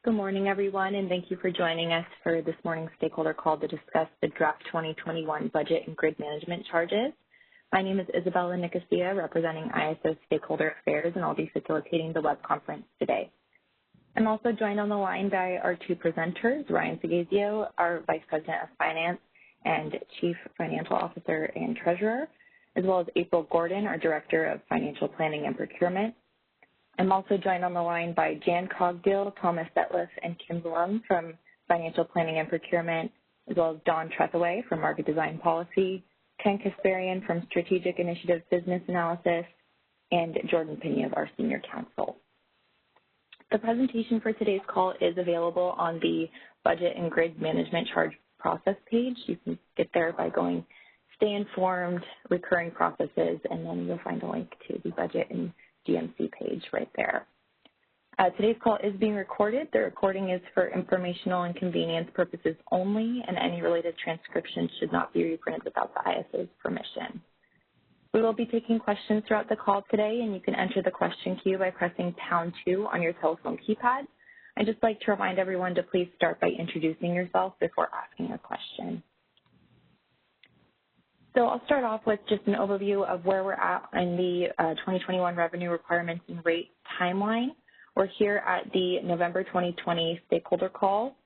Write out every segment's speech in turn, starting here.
Good morning, everyone, and thank you for joining us for this morning's stakeholder call to discuss the draft 2021 budget and grid management charges. My name is Isabella Nicosia, representing ISO Stakeholder Affairs, and I'll be facilitating the web conference today. I'm also joined on the line by our two presenters, Ryan Sagazio, our Vice President of Finance and Chief Financial Officer and Treasurer, as well as April Gordon, our Director of Financial Planning and Procurement. I'm also joined on the line by Jan Cogdill, Thomas Setliff, and Kim Blum from Financial Planning and Procurement, as well as Dawn Trethaway from Market Design Policy, Ken Kasparian from Strategic Initiatives Business Analysis, and Jordan Pinyov, our Senior Counsel. The presentation for today's call is available on the Budget and Grid Management Charge Process page. You can get there by going Stay Informed, Recurring Processes, and then you'll find a link to the Budget and GMC page right there. Today's call is being recorded. The recording is for informational and convenience purposes only, and any related transcription should not be reprinted without the ISO's permission. We will be taking questions throughout the call today, and you can enter the question queue by pressing #2 on your telephone keypad. I'd just like to remind everyone to please start by introducing yourself before asking a question. So I'll start off with just an overview of where we're at in the 2021 revenue requirements and rate timeline. We're here at the November 2020 stakeholder call.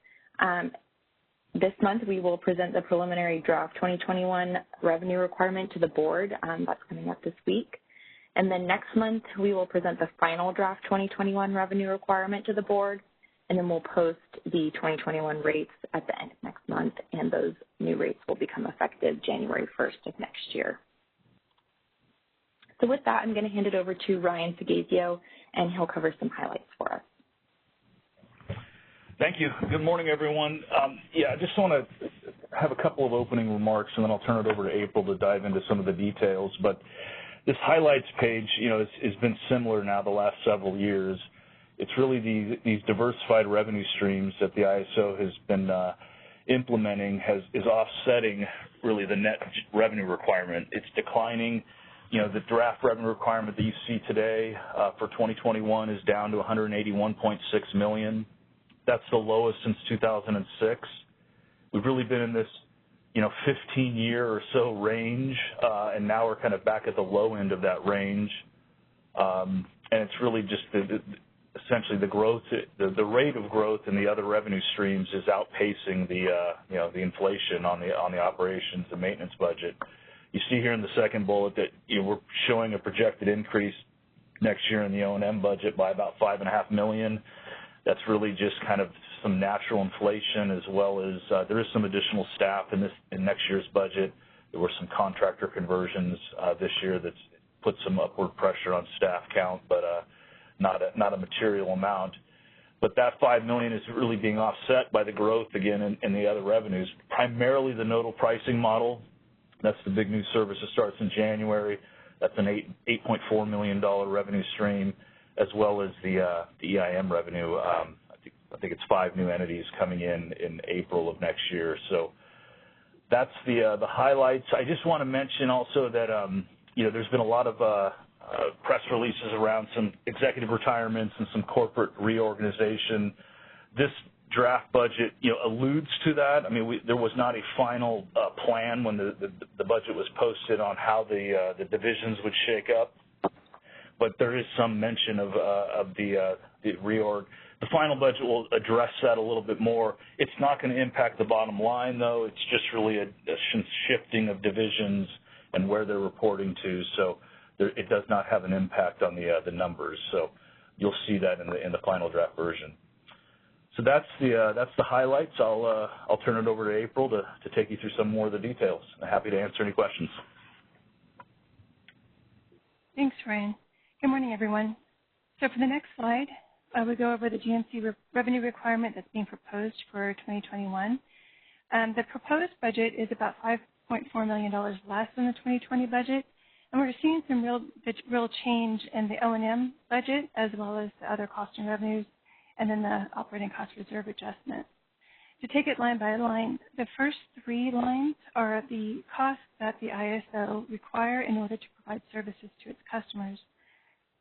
This month, we will present the preliminary draft 2021 revenue requirement to the board. That's coming up this week. And then next month, we will present the final draft 2021 revenue requirement to the board. And then we'll post the 2021 rates at the end of next month, and those new rates will become effective January 1st of next year. So with that, I'm going to hand it over to Ryan Sagazio, and he'll cover some highlights for us. Thank you. Good morning, everyone. I just want to have a couple of opening remarks, and then I'll turn it over to April to dive into some of the details. But this highlights page, has been similar now the last several years. It's really these diversified revenue streams that the ISO has been implementing is offsetting really the net revenue requirement. It's declining. The draft revenue requirement that you see today for 2021 is down to $181.6 million. That's the lowest since 2006. We've really been in this 15-year or so range, and now we're kind of back at the low end of that range. And it's really just essentially the growth, the rate of growth in the other revenue streams is outpacing the inflation on the operations and maintenance budget. You see here in the second bullet that we're showing a projected increase next year in the O&M budget by about $5.5 million. That's really just kind of some natural inflation, as well as there is some additional staff in next year's budget. There were some contractor conversions this year that's put some upward pressure on staff count, but not a material amount. But that $5 million is really being offset by the growth, again, in the other revenues, primarily the nodal pricing model. That's the big new service that starts in January. That's an $8.4 million revenue stream, as well as the EIM revenue. I think it's 5 new entities coming in April of next year. So that's the highlights. I just want to mention also that there's been a lot of press releases around some executive retirements and some corporate reorganization. This draft budget, alludes to that. I mean, there was not a final plan when the budget was posted on how the divisions would shake up, but there is some mention of the reorg. The final budget will address that a little bit more. It's not going to impact the bottom line, though. It's just really a shifting of divisions and where they're reporting to. So it does not have an impact on the numbers. So you'll see that in the final draft version. So that's the highlights. I'll turn it over to April to take you through some more of the details. I'm happy to answer any questions. Thanks, Ryan. Good morning, everyone. So for the next slide, we go over the GMC revenue requirement that's being proposed for 2021. The proposed budget is about $5.4 million less than the 2020 budget, and we're seeing some real change in the O&M budget, as well as the other cost and revenues, and then the operating cost reserve adjustment. To take it line by line, the first 3 lines are the costs that the ISO require in order to provide services to its customers.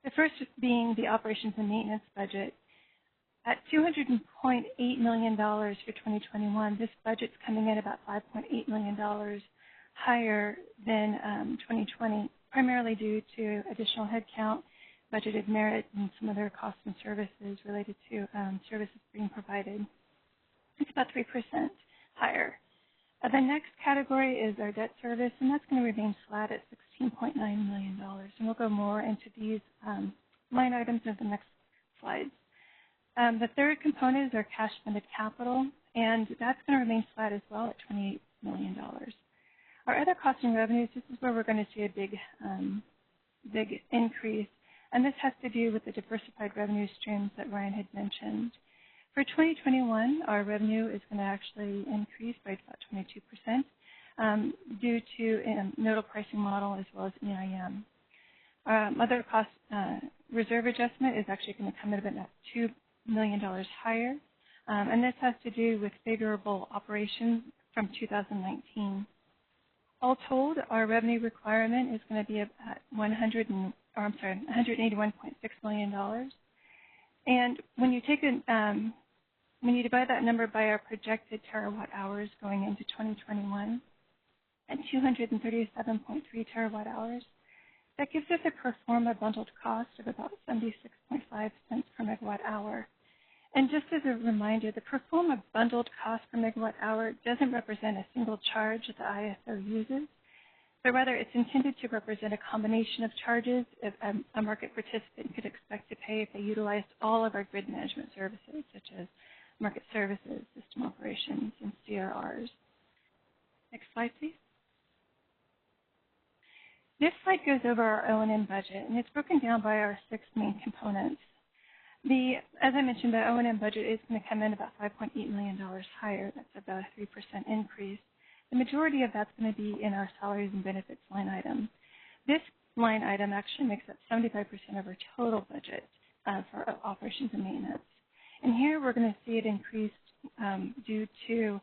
The first being the operations and maintenance budget. At $200.8 million for 2021, this budget's coming in about $5.8 million higher than 2020, primarily due to additional headcount, budgeted merit, and some other costs and services related to services being provided. It's about 3% higher. The next category is our debt service, and that's going to remain flat at $16.9 million. And we'll go more into these line items in the next slides. The third component is our cash-funded capital, and that's going to remain flat as well at $28 million. Our other costs and revenues, this is where we're going to see a big increase, and this has to do with the diversified revenue streams that Ryan had mentioned. For 2021, our revenue is going to actually increase by about 22% due to a nodal pricing model as well as EIM. Other cost reserve adjustment is actually going to come in about $2 million higher, and this has to do with favorable operations from 2019. All told, our revenue requirement is going to be at $181.6 million. And when you divide that number by our projected terawatt hours going into 2021 at 237.3 terawatt hours, that gives us a pro forma bundled cost of about 76.5 cents per megawatt hour. And just as a reminder, the pro forma bundled cost per megawatt hour doesn't represent a single charge that the ISO uses, but rather it's intended to represent a combination of charges that a market participant could expect to pay if they utilized all of our grid management services, such as market services, system operations, and CRRs. Next slide, please. This slide goes over our O&M budget, and it's broken down by our 6 main components. As I mentioned, the O&M budget is going to come in about $5.8 million higher. That's about a 3% increase. The majority of that's going to be in our salaries and benefits line item. This line item actually makes up 75% of our total budget for operations and maintenance. And here we're going to see it increased due to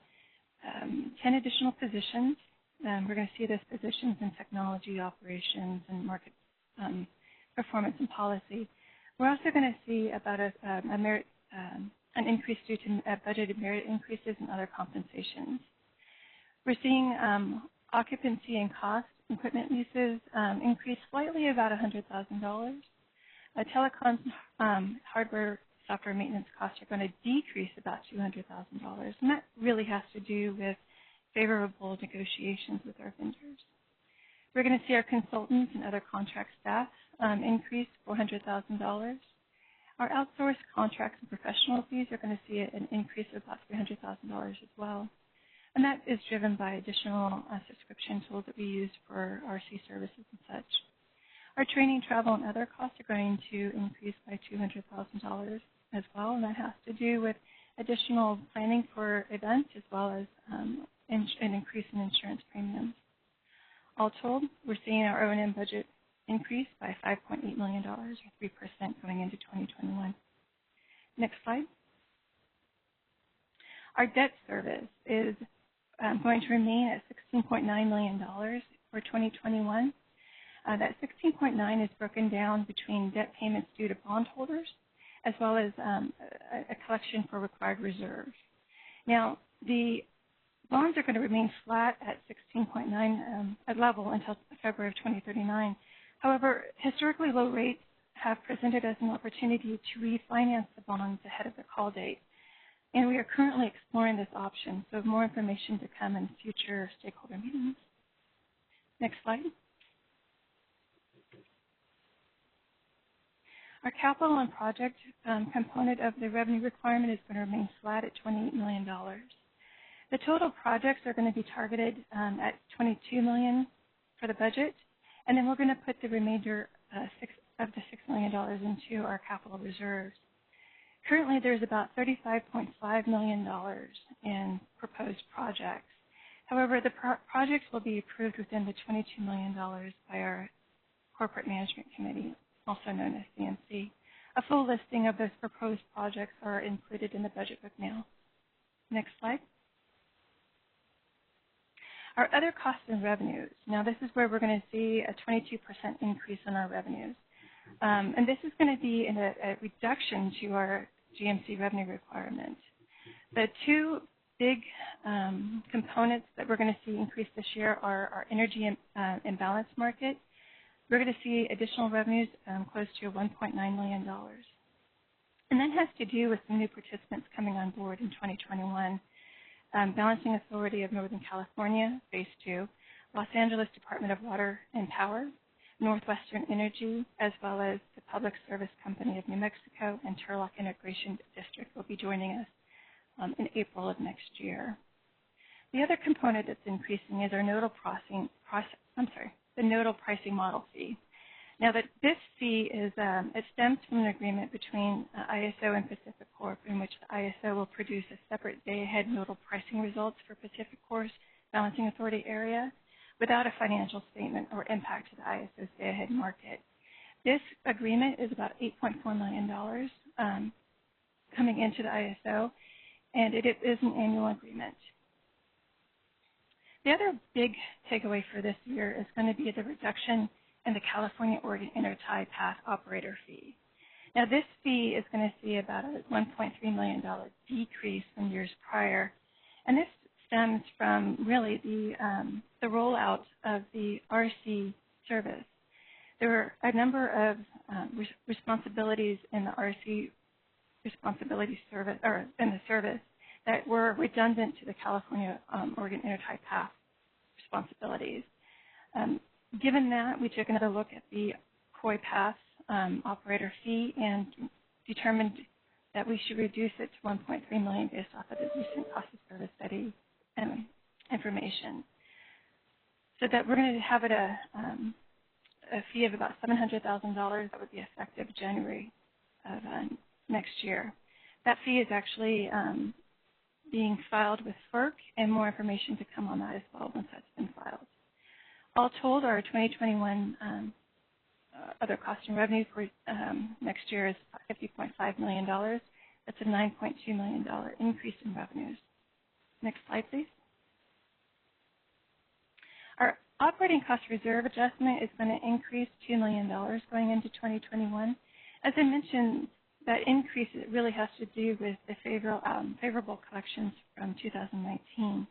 10 additional positions. We're going to see those positions in technology, operations, and market performance and policy. We're also going to see about an increase due to budgeted merit increases and other compensations. We're seeing occupancy and cost equipment leases increase slightly, about $100,000. Telecoms hardware software maintenance costs are going to decrease about $200,000, and that really has to do with favorable negotiations with our vendors. We're going to see our consultants and other contract staff increase $400,000. Our outsourced contracts and professional fees are going to see an increase of about $300,000 as well. And that is driven by additional subscription tools that we use for RC services and such. Our training, travel, and other costs are going to increase by $200,000 as well, and that has to do with additional planning for events as well as an increase in insurance premiums. All told, we're seeing our O&M budget increase by $5.8 million, or 3% going into 2021. Next slide. Our debt service is going to remain at $16.9 million for 2021. That 16.9 is broken down between debt payments due to bondholders as well as a collection for required reserves. Now, the bonds are going to remain flat at 16.9 level until February of 2039. However, historically low rates have presented us an opportunity to refinance the bonds ahead of the call date, and we are currently exploring this option, so more information to come in future stakeholder meetings. Next slide. Our capital and project component of the revenue requirement is going to remain flat at $28 million. The total projects are going to be targeted at $22 million for the budget, and then we're going to put the remainder of the $6 million into our capital reserves. Currently, there's about $35.5 million in proposed projects. However, the projects will be approved within the $22 million by our Corporate Management Committee, also known as CMC. A full listing of those proposed projects are included in the budget book now. Next slide. Our other costs and revenues. Now, this is where we're going to see a 22% increase in our revenues. And this is going to be in a reduction to our GMC revenue requirement. The two big components that we're going to see increase this year are our energy imbalance market. We're going to see additional revenues close to $1.9 million. And that has to do with some new participants coming on board in 2021. Balancing Authority of Northern California, Phase 2, Los Angeles Department of Water and Power, Northwestern Energy, as well as the Public Service Company of New Mexico and Turlock Integration District will be joining us in April of next year. The other component that's increasing is our nodal pricing model fee. Now, this fee is it stems from an agreement between ISO and Pacific Corp, in which the ISO will produce a separate day-ahead nodal pricing results for Pacific Corp's Balancing Authority area without a financial statement or impact to the ISO's day-ahead market. This agreement is about $8.4 million coming into the ISO, and it is an annual agreement. The other big takeaway for this year is going to be the reduction in the California-Oregon Intertie Path operator fee. Now, this fee is going to see about a $1.3 million decrease from years prior, and this stems from really the rollout of the RC service. There were a number of responsibilities in the RC responsibility service, or in the service, that were redundant to the California-Oregon Intertie Path responsibilities. Given that, we took another look at the COI Path operator fee and determined that we should reduce it to $1.3 million based off of the recent cost of service study information. So that we're going to have it a fee of about $700,000 that would be effective January of next year. That fee is actually being filed with FERC, and more information to come on that as well once that's been filed. All told, our 2021 other cost and revenue for next year is $50.5 million. That's a $9.2 million increase in revenues. Next slide, please. Our operating cost reserve adjustment is going to increase $2 million going into 2021. As I mentioned, that increase really has to do with the favorable collections from 2019.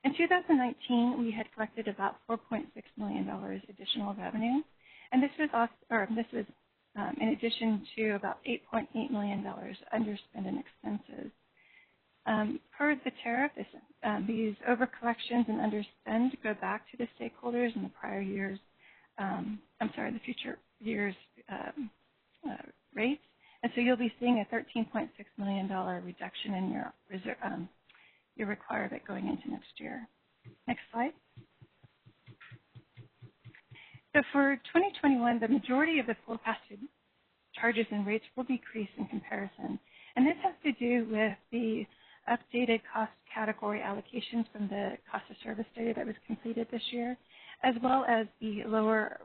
In 2019, we had collected about $4.6 million additional revenue, and this was in addition to about $8.8 million underspent in expenses. Per the tariff, these overcollections and underspend go back to the stakeholders in the prior years, the future years' rates, and so you'll be seeing a $13.6 million reduction in your requirement going into next year. Next slide. So for 2021, the majority of the forecasted charges and rates will decrease in comparison, and this has to do with the updated cost category allocations from the cost of service study that was completed this year, as well as the lower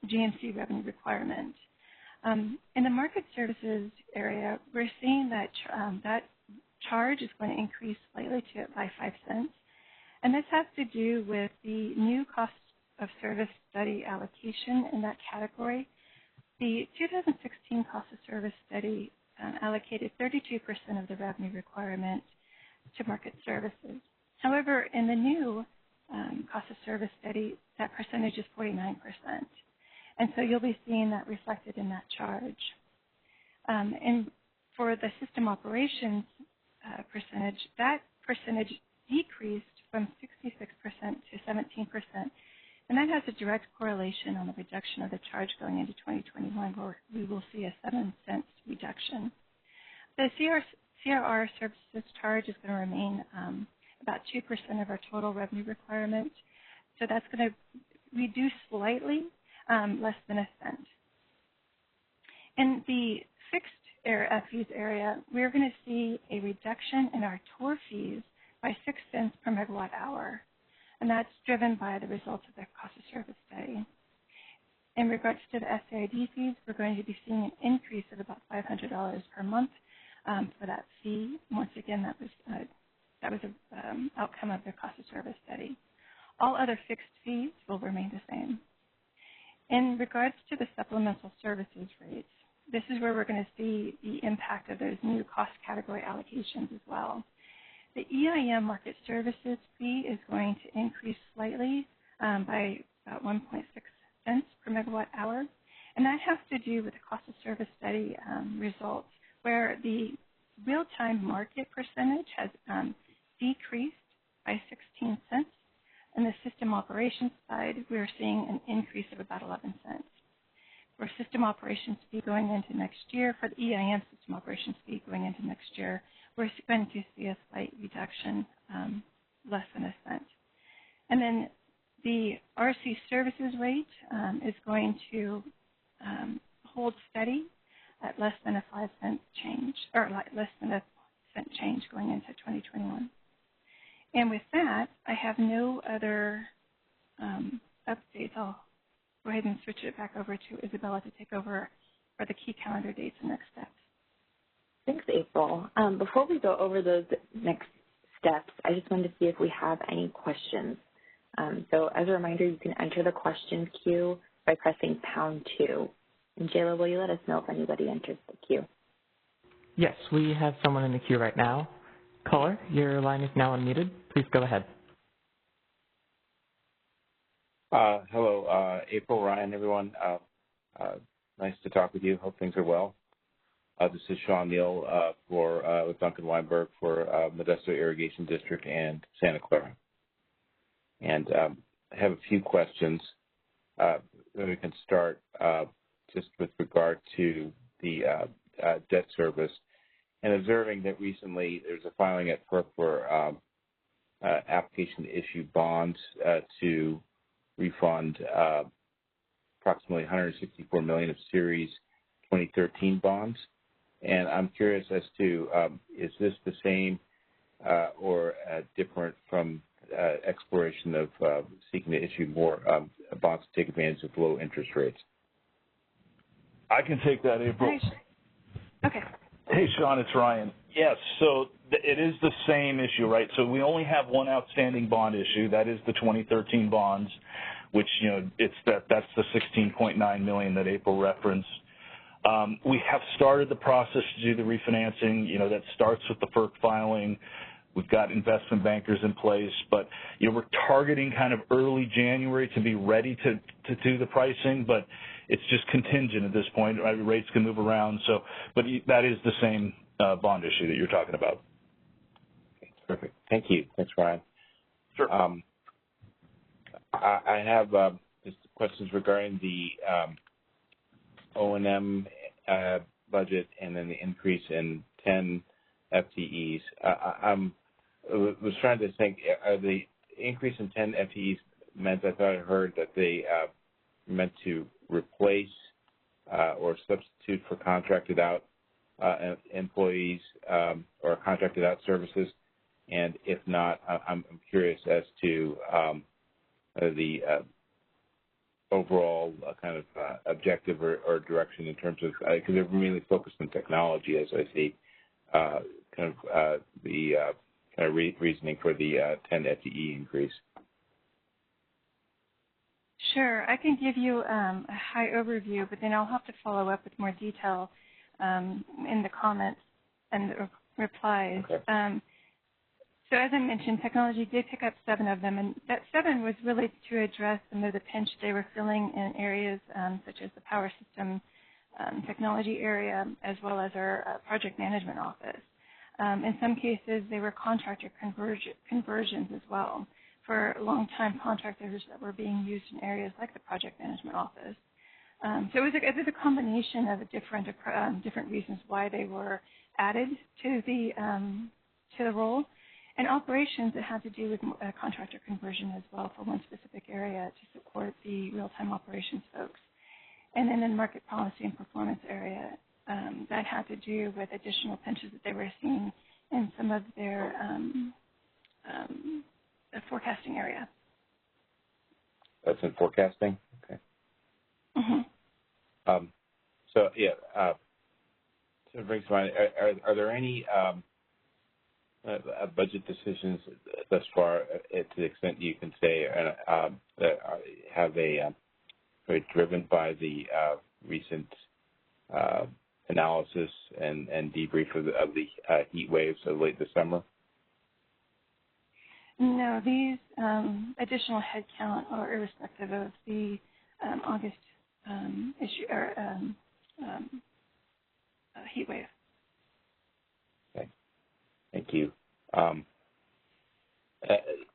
GMC revenue requirement. In the market services area, we're seeing that that charge is going to increase slightly by 5 cents, and this has to do with the new cost of service study allocation in that category. The 2016 cost of service study allocated 32% of the revenue requirement to market services. However, in the new cost of service study, that percentage is 49%. And so you'll be seeing that reflected in that charge. And for the system operations percentage, that percentage decreased from 66% to 17%. And that has a direct correlation on the reduction of the charge going into 2021, where we will see a 7-cent reduction. The CRR services charge is going to remain about 2% of our total revenue requirement. So that's going to reduce slightly, less than a cent. In the fixed fees area, we're going to see a reduction in our TOR fees by 6 cents per megawatt hour, and that's driven by the results of the cost of service study. In regards to the SAID fees, we're going to be seeing an increase of about $500 per month for that fee. Once again, that was an outcome of the cost of service study. All other fixed fees will remain the same. In regards to the supplemental services rates, this is where we're going to see the impact of those new cost category allocations as well. The EIM market services fee is going to increase slightly by about 1.6 cents per megawatt hour, and that has to do with the cost of service study results, where the real-time market percentage has decreased by 16 cents. On the system operations side, we're seeing an increase of about 11 cents. For system operations fee going into next year, for the EIM system operations fee going into next year, we're going to see a slight reduction, less than a cent. And then the RC services rate is going to hold steady at less than a 5 cent change, or less than a cent change going into 2021. And with that, I have no other updates. I'll go ahead and switch it back over to Isabella to take over for the key calendar dates and next steps. Thanks, April. Before we go over those next steps, I just wanted to see if we have any questions. So as a reminder, you can enter the question queue by pressing #2. And Jayla, will you let us know if anybody enters the queue? Yes, we have someone in the queue right now. Caller, your line is now unmuted. Please go ahead. Hello, April, Ryan, everyone. Nice to talk with you. Hope things are well. This is Sean Neal with Duncan Weinberg for Modesto Irrigation District and Santa Clara. And I have a few questions. We can start just with regard to the debt service, and observing that recently there's a filing at FERC for application to issue bonds to refund approximately $164 million of Series 2013 bonds. And I'm curious as to, is this the same or different from exploration of seeking to issue more bonds to take advantage of low interest rates? I can take that, April. Okay. Hey, Sean, it's Ryan. Yes, so it is the same issue, right? So we only have one outstanding bond issue. That is the 2013 bonds, which, that's the $16.9 million that April referenced. We have started the process to do the refinancing. That starts with the FERC filing. We've got investment bankers in place, but we're targeting kind of early January to be ready to do the pricing, but it's just contingent at this point. Right? Rates can move around, but that is the same bond issue that you're talking about. Okay, perfect. Thank you. Thanks, Ryan. Sure. I have just questions regarding the O&M budget and then the increase in 10 FTEs. I was trying to think, the increase in 10 FTEs meant, I thought I heard that they meant to replace or substitute for contracted out employees or contracted out services. And if not, I'm curious as to the overall kind of objective or direction in terms of, because they're mainly focused on technology, as I see, the reasoning for the 10 FTE increase. Sure. I can give you a high overview, but then I'll have to follow up with more detail in the comments and the replies. Okay. So as I mentioned, technology did pick up 7 of them, and that 7 was really to address some of the pinch they were filling in areas such as the power system technology area, as well as our project management office. In some cases, they were contractor conversions as well for long-time contractors that were being used in areas like the project management office. So it was a combination of different reasons why they were added to the role. And operations, it had to do with contractor conversion as well for one specific area to support the real-time operations folks. And then in market policy and performance area, that had to do with additional pinches that they were seeing in some of their forecasting area. That's in forecasting? Okay. Mm-hmm. So it brings to mind, are there any budget decisions thus far, to the extent you can say, that have very driven by the recent analysis and debrief of the heat waves of late this summer? No, these additional headcount are irrespective of the August issue or heat wave. Okay, thank you.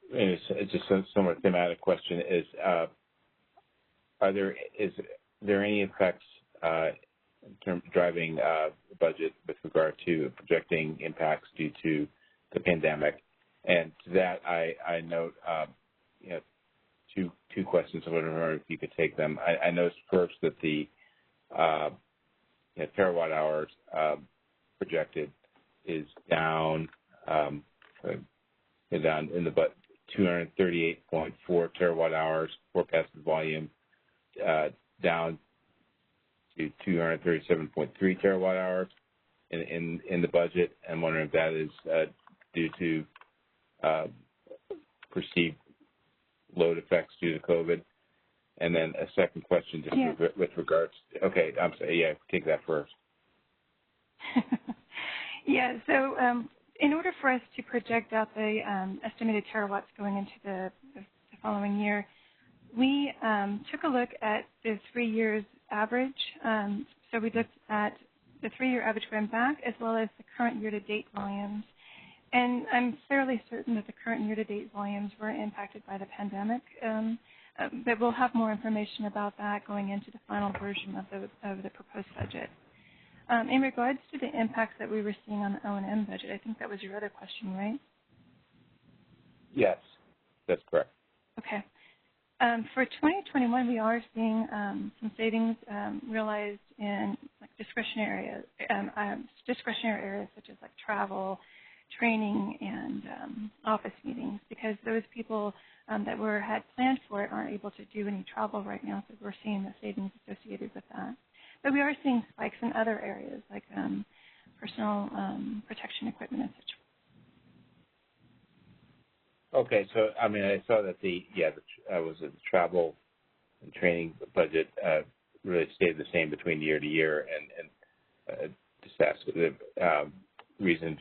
It's just a somewhat thematic question: is there any effects in terms of driving the budget with regard to projecting impacts due to the pandemic? And to that, I note, two questions. I wonder if you could take them. I noticed first that the terawatt hours projected is down, down in the 238.4 terawatt hours forecasted volume, down to 237.3 terawatt hours in the budget. I'm wondering if that is due to perceived load effects due to COVID. And then a second question just with regards to, okay, I'm sorry, take that first. Yeah, so in order for us to project out the estimated terawatts going into the following year, we took a look at the 3 years average. So we looked at the 3-year average going back as well as the current year-to-date volumes. And I'm fairly certain that the current year-to-date volumes were impacted by the pandemic, but we'll have more information about that going into the final version of the proposed budget. In regards to the impacts that we were seeing on the O&M budget, I think that was your other question, right? Yes, that's correct. Okay. For 2021, we are seeing some savings realized in like discretionary areas such as like travel, training, and office meetings, because those people that had planned for it aren't able to do any travel right now, so we're seeing the savings associated with that. But we are seeing spikes in other areas like personal protection equipment and such. Okay, so I mean, I saw that the travel and training budget really stayed the same between year to year, and just ask the reasons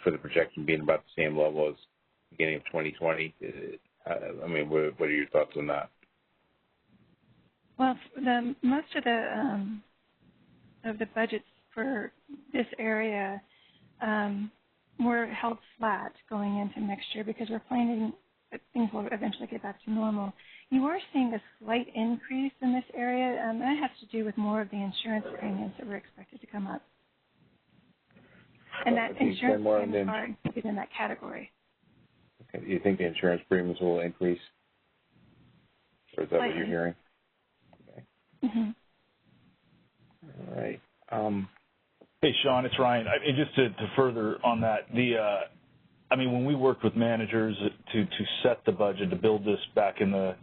for the projection being about the same level as the beginning of 2020. I mean, what are your thoughts on that? Well, most of the budgets for this area were held flat going into next year because we're planning that things will eventually get back to normal. You are seeing a slight increase in this area, and that has to do with more of the insurance premiums that were expected to come up. And that insurance premiums are included in that category. Okay. Do you think the insurance premiums will increase? Or is that what you're hearing? Okay. Mm-hmm. All right. Hey, Sean, it's Ryan. Just to further on that, when we worked with managers to set the budget, to build this back in the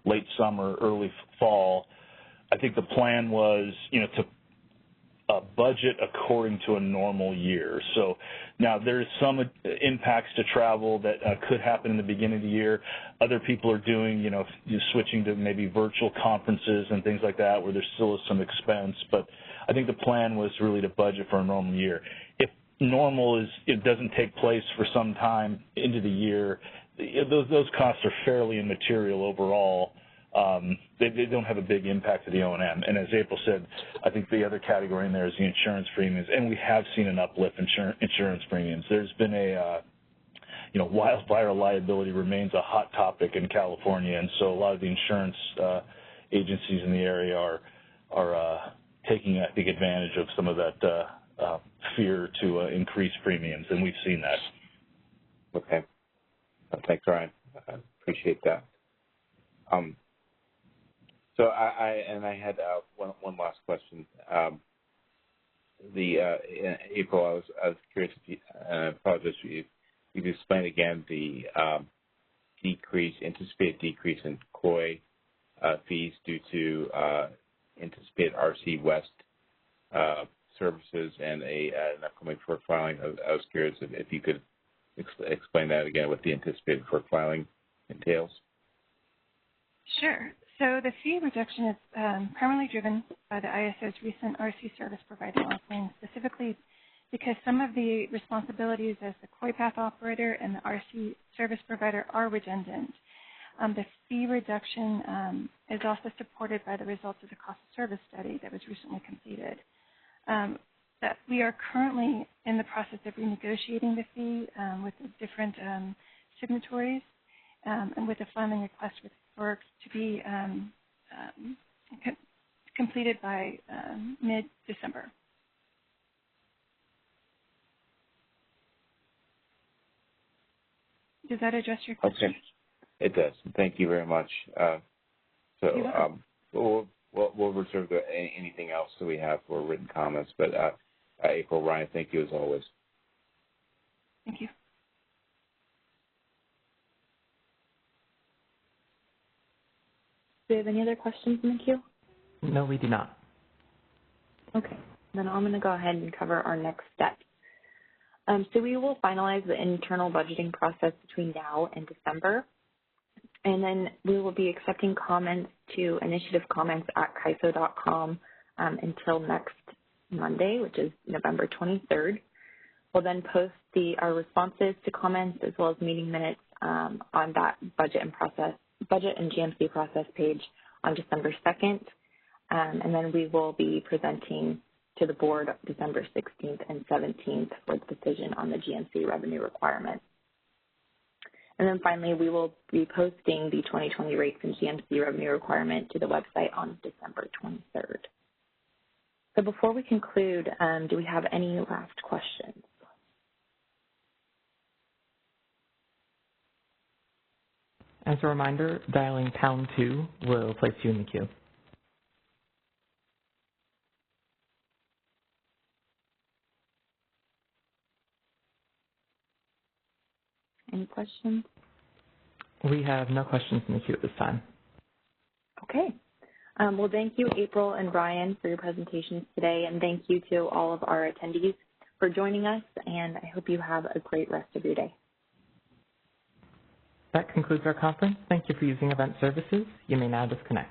late summer, early fall, I think the plan was to budget according to a normal year. So now there's some impacts to travel that could happen in the beginning of the year. Other people are doing, switching to maybe virtual conferences and things like that where there still is some expense. But I think the plan was really to budget for a normal year. If normal it doesn't take place for some time into the year, those costs are fairly immaterial overall. They don't have a big impact to the O&M. And as April said, I think the other category in there is the insurance premiums, and we have seen an uplift in insurance premiums. There's been wildfire liability remains a hot topic in California, and so a lot of the insurance agencies in the area are taking, I think, advantage of some of that fear to increase premiums, and we've seen that. Okay. Thanks, Ryan. I appreciate that. So I had one last question. In April, I was curious if you, and I apologize if you could explain again the anticipated decrease in COI fees due to anticipated RC West services and an upcoming FERC filing. I was curious if you could explain that again, what the anticipated FERC filing entails. Sure. So the fee reduction is primarily driven by the ISO's recent RC service provider offering, specifically because some of the responsibilities as the COI path operator and the RC service provider are redundant. The fee reduction is also supported by the results of the cost of service study that was recently completed. That we are currently in the process of renegotiating the fee with the different signatories and with the filing request with FERC to be completed by mid-December. Does that address your question? Okay, it does. Thank you very much. We'll reserve anything else that we have for written comments, but April, Ryan, thank you as always. Thank you. Do we have any other questions in the queue? No, we do not. Okay, then I'm going to go ahead and cover our next steps. So we will finalize the internal budgeting process between now and December, and then we will be accepting comments to initiative comments at CAISO.com until next Monday, which is November 23rd. We'll then post our responses to comments as well as meeting minutes on that budget and GMC process page on December 2nd, and then we will be presenting to the board December 16th and 17th for the decision on the GMC revenue requirement. And then finally, we will be posting the 2020 rates and GMC revenue requirement to the website on December 23rd. So before we conclude, do we have any last questions? As a reminder, dialing #2 will place you in the queue. Any questions? We have no questions in the queue at this time. Okay. Well, thank you, April and Brian, for your presentations today, and thank you to all of our attendees for joining us, and I hope you have a great rest of your day. That concludes our conference. Thank you for using Event Services. You may now disconnect.